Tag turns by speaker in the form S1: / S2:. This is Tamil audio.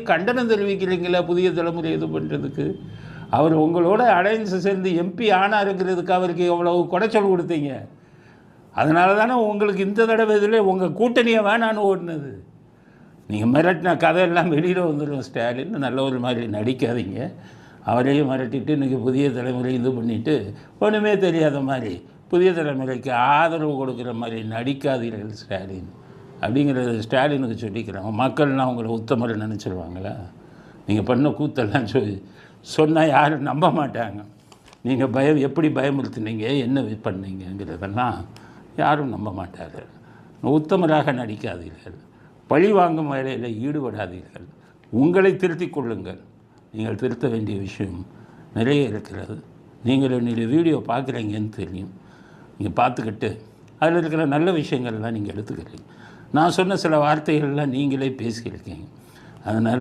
S1: கண்டனம் தெரிவிக்கிறீங்களா புதிய தலைமுறை இது பண்ணுறதுக்கு? அவர் உங்களோட அலையன்ஸ் சேர்ந்து எம்பி ஆனாருங்கிறதுக்கு அவருக்கு எவ்வளவு குடைச்சல் கொடுத்தீங்க. அதனால தானே உங்களுக்கு இந்த தடவை இதில் உங்கள் கூட்டணியை வேணான்னு ஓடினது. நீங்கள் மிரட்டின கதையெல்லாம் வெளியில் வந்துடும். ஸ்டாலின் நல்ல ஒரு மாதிரி நடிக்காதீங்க. அவரையும் மிரட்டிட்டு இன்றைக்கி புதிய தலைமுறை இது பண்ணிவிட்டு ஒன்றுமே தெரியாத மாதிரி புதிய தலைமுறைக்கு ஆதரவு கொடுக்குற மாதிரி நடிக்காதீர்கள் ஸ்டாலின் அப்படிங்கிறது ஸ்டாலினுக்கு சொல்லிக்கிறாங்க. மக்கள்லாம் அவங்கள உத்தமரை நினச்சிருவாங்களா? நீங்கள் பண்ண கூத்தெல்லாம் சொன்னால் யாரும் நம்ப மாட்டாங்க. நீங்கள் எப்படி பயமுறுத்துனீங்க, என்ன பண்ணீங்கிறதெல்லாம் யாரும் நம்ப மாட்டார்கள். உத்தமராக நடிக்காதீர்கள், பழி வாங்கும் வேலையில் ஈடுபடாதீர்கள், உங்களை திருத்திக் கொள்ளுங்கள். நீங்கள் திருத்த வேண்டிய விஷயம் நிறைய இருக்கிறது. நீங்கள் என்னுடைய வீடியோ பார்க்குறீங்கன்னு தெரியும். நீங்கள் பார்த்துக்கிட்டு அதில் இருக்கிற நல்ல விஷயங்கள்லாம் நீங்கள் எடுத்துக்கிறீங்க. நான் சொன்ன சில வார்த்தைகள்லாம் நீங்களே பேசியிருக்கீங்க. அதனால்